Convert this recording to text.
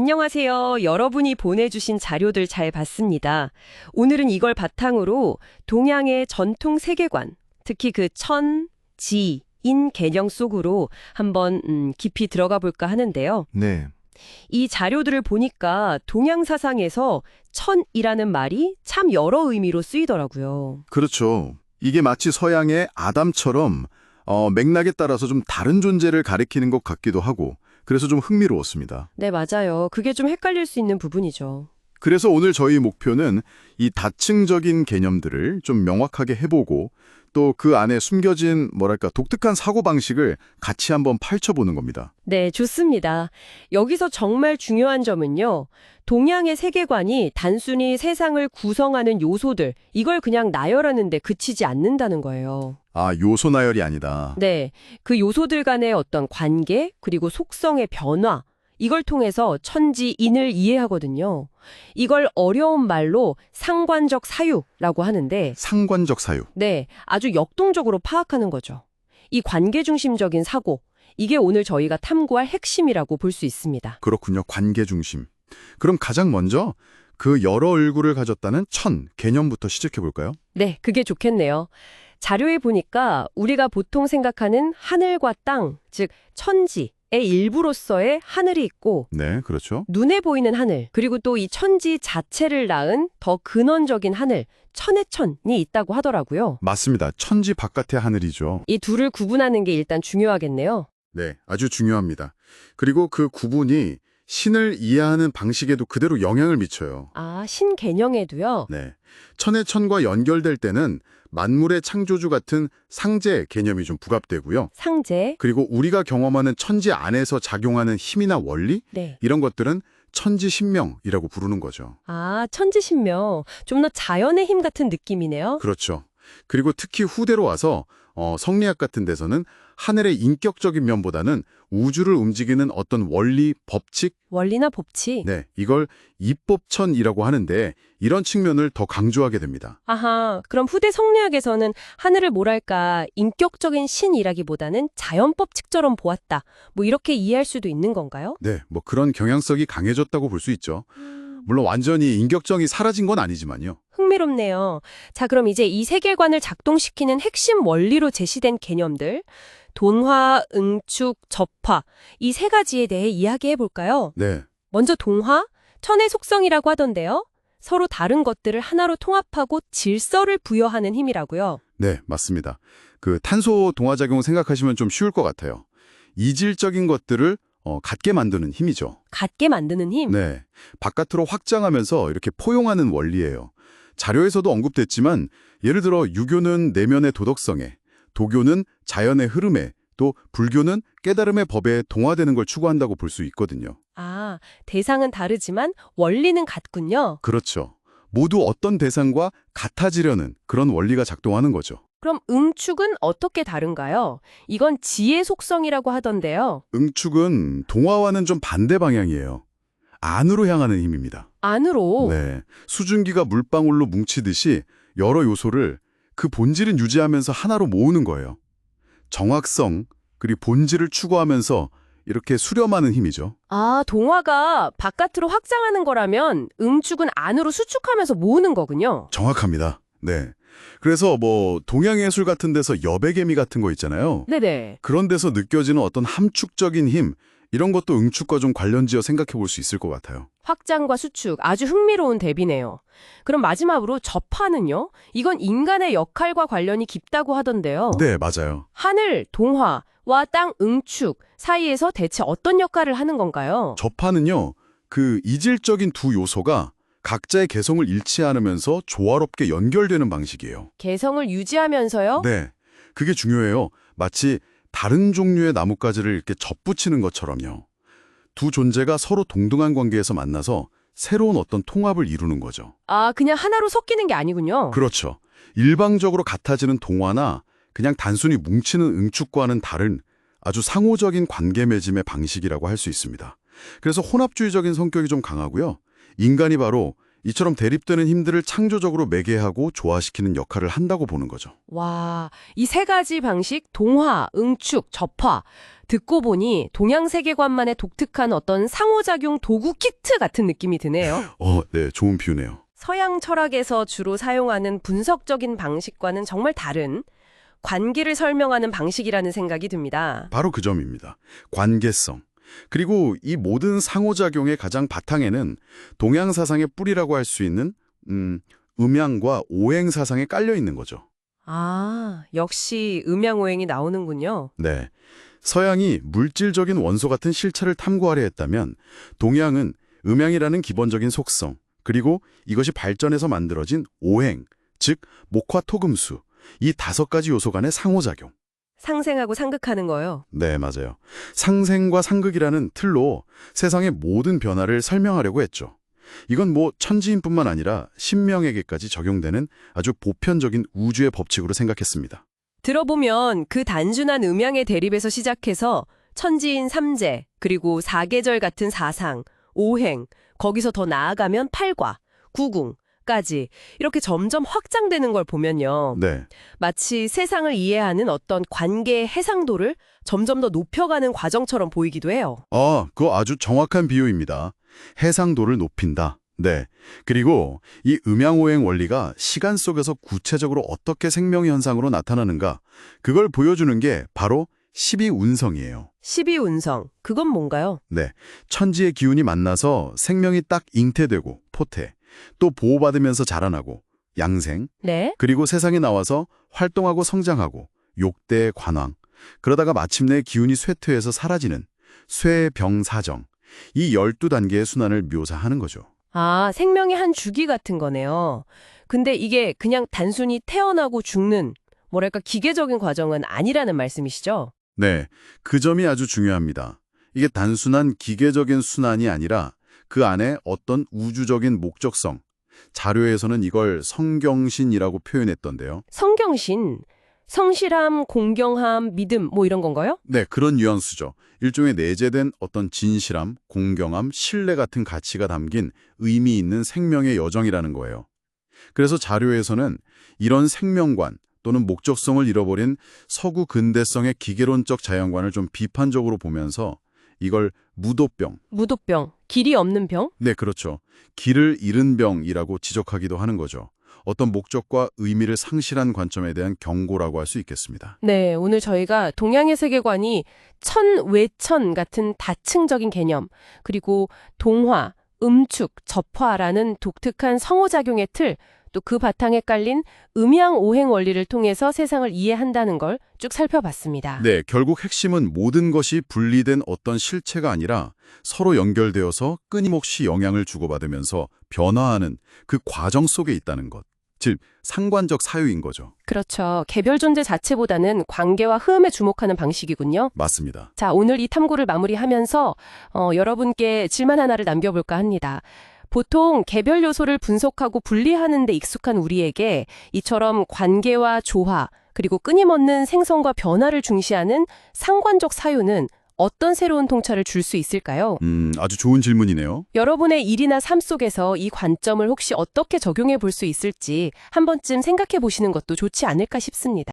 안녕하세요. 여러분이 보내주신 자료들 잘 봤습니다. 오늘은 이걸 바탕으로 동양의 전통 세계관, 특히 그 천, 지, 인 개념 속으로 한번 깊이 들어가 볼까 하는데요. 네, 이 자료들을 보니까 동양 사상에서 천이라는 말이 참 여러 의미로 쓰이더라고요. 그렇죠. 이게 마치 서양의 아담처럼 맥락에 따라서 좀 다른 존재를 가리키는 것 같기도 하고 그래서 좀 흥미로웠습니다. 네, 맞아요. 그게 좀 헷갈릴 수 있는 부분이죠. 그래서 오늘 저희 목표는 이 다층적인 개념들을 좀 명확하게 해보고 또 그 안에 숨겨진 독특한 사고방식을 같이 한번 파헤쳐보는 겁니다. 네, 좋습니다. 여기서 정말 중요한 점은요. 동양의 세계관이 단순히 세상을 구성하는 요소들, 이걸 그냥 나열하는 데 그치지 않는다는 거예요. 아, 요소 나열이 아니다. 네, 그 요소들 간의 어떤 관계, 그리고 속성의 변화, 이걸 통해서 천지인을 이해하거든요. 이걸 어려운 말로 상관적 사유라고 하는데, 상관적 사유. 네, 아주 역동적으로 파악하는 거죠. 이 관계 중심적인 사고, 이게 오늘 저희가 탐구할 핵심이라고 볼 수 있습니다. 그렇군요. 관계 중심. 그럼 가장 먼저 그 여러 얼굴을 가졌다는 천 개념부터 시작해볼까요? 네, 그게 좋겠네요. 자료에 보니까 우리가 보통 생각하는 하늘과 땅, 즉 천지의 일부로서의 하늘이 있고 네, 그렇죠. 눈에 보이는 하늘, 그리고 또 이 천지 자체를 낳은 더 근원적인 하늘, 천의 천이 있다고 하더라고요. 맞습니다. 천지 바깥의 하늘이죠. 이 둘을 구분하는 게 일단 중요하겠네요. 네, 아주 중요합니다. 그리고 그 구분이 신을 이해하는 방식에도 그대로 영향을 미쳐요. 아, 신 개념에도요? 네, 천의 천과 연결될 때는 만물의 창조주 같은 상제 개념이 좀 부각되고요. 상제? 그리고 우리가 경험하는 천지 안에서 작용하는 힘이나 원리? 네. 이런 것들은 천지신명이라고 부르는 거죠. 아, 천지신명. 좀 더 자연의 힘 같은 느낌이네요. 그렇죠. 그리고 특히 후대로 와서 성리학 같은 데서는 하늘의 인격적인 면보다는 우주를 움직이는 어떤 원리, 법칙, 원리나 법칙. 네, 이걸 입법천이라고 하는데 이런 측면을 더 강조하게 됩니다. 아하, 그럼 후대 성리학에서는 하늘을 뭐랄까 인격적인 신이라기보다는 자연법칙처럼 보았다. 뭐 이렇게 이해할 수도 있는 건가요? 네, 뭐 그런 경향성이 강해졌다고 볼 수 있죠. 물론 완전히 인격성이 사라진 건 아니지만요. 흥미롭네요. 자, 그럼 이제 이 세계관을 작동시키는 핵심 원리로 제시된 개념들, 돈화, 응축, 접화, 이 세 가지에 대해 이야기해 볼까요? 네, 먼저 동화, 천의 속성이라고 하던데요. 서로 다른 것들을 하나로 통합하고 질서를 부여하는 힘이라고요. 네, 맞습니다. 그 탄소 동화작용 생각하시면 좀 쉬울 것 같아요. 이질적인 것들을 같게 만드는 힘이죠. 같게 만드는 힘. 네, 바깥으로 확장하면서 이렇게 포용하는 원리예요. 자료에서도 언급됐지만 예를 들어 유교는 내면의 도덕성에, 도교는 자연의 흐름에, 또 불교는 깨달음의 법에 동화되는 걸 추구한다고 볼 수 있거든요. 아, 대상은 다르지만 원리는 같군요. 그렇죠. 모두 어떤 대상과 같아지려는 그런 원리가 작동하는 거죠. 그럼 응축은 어떻게 다른가요? 이건 지의 속성이라고 하던데요. 응축은 동화와는 좀 반대 방향이에요. 안으로 향하는 힘입니다. 안으로. 네, 수증기가 물방울로 뭉치듯이 여러 요소를 그 본질은 유지하면서 하나로 모으는 거예요. 정확성, 그리고 본질을 추구하면서 이렇게 수렴하는 힘이죠. 아, 동화가 바깥으로 확장하는 거라면 응축은 안으로 수축하면서 모으는 거군요. 정확합니다. 네. 그래서 동양예술 같은 데서 여백개미 같은 거 있잖아요. 네네. 그런 데서 느껴지는 어떤 함축적인 힘, 이런 것도 응축과 좀 관련지어 생각해 볼 수 있을 것 같아요. 확장과 수축, 아주 흥미로운 대비네요. 그럼 마지막으로 접하는요? 이건 인간의 역할과 관련이 깊다고 하던데요. 네, 맞아요. 하늘, 동화와 땅, 응축 사이에서 대체 어떤 역할을 하는 건가요? 접하는요, 그 이질적인 두 요소가 각자의 개성을 잃지 않으면서 조화롭게 연결되는 방식이에요. 개성을 유지하면서요? 네, 그게 중요해요. 마치 다른 종류의 나뭇가지를 이렇게 접붙이는 것처럼요. 두 존재가 서로 동등한 관계에서 만나서 새로운 어떤 통합을 이루는 거죠. 아, 그냥 하나로 섞이는 게 아니군요. 그렇죠. 일방적으로 같아지는 동화나 그냥 단순히 뭉치는 응축과는 다른 아주 상호적인 관계 맺음의 방식이라고 할 수 있습니다. 그래서 혼합주의적인 성격이 좀 강하고요. 인간이 바로 이처럼 대립되는 힘들을 창조적으로 매개하고 조화시키는 역할을 한다고 보는 거죠. 와, 이 세 가지 방식, 동화, 응축, 접화, 듣고 보니 동양 세계관만의 독특한 어떤 상호작용 도구 키트 같은 느낌이 드네요. 네, 좋은 비유네요. 서양 철학에서 주로 사용하는 분석적인 방식과는 정말 다른 관계를 설명하는 방식이라는 생각이 듭니다. 바로 그 점입니다. 관계성. 그리고 이 모든 상호작용의 가장 바탕에는 동양 사상의 뿌리라고 할 수 있는 음양과 오행 사상에 깔려 있는 거죠. 아, 역시 음양오행이 나오는군요. 네. 서양이 물질적인 원소 같은 실체를 탐구하려 했다면 동양은 음양이라는 기본적인 속성, 그리고 이것이 발전해서 만들어진 오행, 즉 목화 토금수, 이 5가지 요소 간의 상호작용. 상생하고 상극하는 거요. 네, 맞아요. 상생과 상극이라는 틀로 세상의 모든 변화를 설명하려고 했죠. 이건 뭐 천지인뿐만 아니라 신명에게까지 적용되는 아주 보편적인 우주의 법칙으로 생각했습니다. 들어보면 그 단순한 음양의 대립에서 시작해서 천지인 삼재, 그리고 사계절 같은 사상, 오행, 거기서 더 나아가면 팔과, 구궁까지 이렇게 점점 확장되는 걸 보면요. 네, 마치 세상을 이해하는 어떤 관계의 해상도를 점점 더 높여가는 과정처럼 보이기도 해요. 그거 아주 정확한 비유입니다. 해상도를 높인다. 네. 그리고 이 음양오행 원리가 시간 속에서 구체적으로 어떻게 생명현상으로 나타나는가, 그걸 보여주는 게 바로 12운성이에요. 12운성, 그건 뭔가요? 네. 천지의 기운이 만나서 생명이 딱 잉태되고 포태, 또 보호받으면서 자라나고 양생, 네? 그리고 세상에 나와서 활동하고 성장하고 욕대, 관왕, 그러다가 마침내 기운이 쇠퇴해서 사라지는 쇠병사정, 이 12단계의 순환을 묘사하는 거죠. 아, 생명의 한 주기 같은 거네요. 근데 이게 그냥 단순히 태어나고 죽는, 뭐랄까 기계적인 과정은 아니라는 말씀이시죠? 네, 그 점이 아주 중요합니다. 이게 단순한 기계적인 순환이 아니라 그 안에 어떤 우주적인 목적성, 자료에서는 이걸 성경신이라고 표현했던데요. 성경신, 성실함, 공경함, 믿음 뭐 이런 건가요? 네, 그런 뉘앙스죠. 일종의 내재된 어떤 진실함, 공경함, 신뢰 같은 가치가 담긴 의미 있는 생명의 여정이라는 거예요. 그래서 자료에서는 이런 생명관 또는 목적성을 잃어버린 서구 근대성의 기계론적 자연관을 좀 비판적으로 보면서 이걸 무도병, 무도병, 길이 없는 병? 네, 그렇죠. 길을 잃은 병이라고 지적하기도 하는 거죠. 어떤 목적과 의미를 상실한 관점에 대한 경고라고 할 수 있겠습니다. 네, 오늘 저희가 동양의 세계관이 천외천 같은 다층적인 개념, 그리고 동화, 음축, 접화라는 독특한 상호작용의 틀, 또 그 바탕에 깔린 음양오행 원리를 통해서 세상을 이해한다는 걸 쭉 살펴봤습니다. 네, 결국 핵심은 모든 것이 분리된 어떤 실체가 아니라 서로 연결되어서 끊임없이 영향을 주고받으면서 변화하는 그 과정 속에 있다는 것. 즉, 상관적 사유인 거죠. 그렇죠. 개별 존재 자체보다는 관계와 흐름에 주목하는 방식이군요. 맞습니다. 자, 오늘 이 탐구를 마무리하면서 여러분께 질문 하나를 남겨볼까 합니다. 보통 개별 요소를 분석하고 분리하는 데 익숙한 우리에게 이처럼 관계와 조화, 그리고 끊임없는 생성과 변화를 중시하는 상관적 사유는 어떤 새로운 통찰을 줄 수 있을까요? 아주 좋은 질문이네요. 여러분의 일이나 삶 속에서 이 관점을 혹시 어떻게 적용해 볼 수 있을지 한 번쯤 생각해 보시는 것도 좋지 않을까 싶습니다.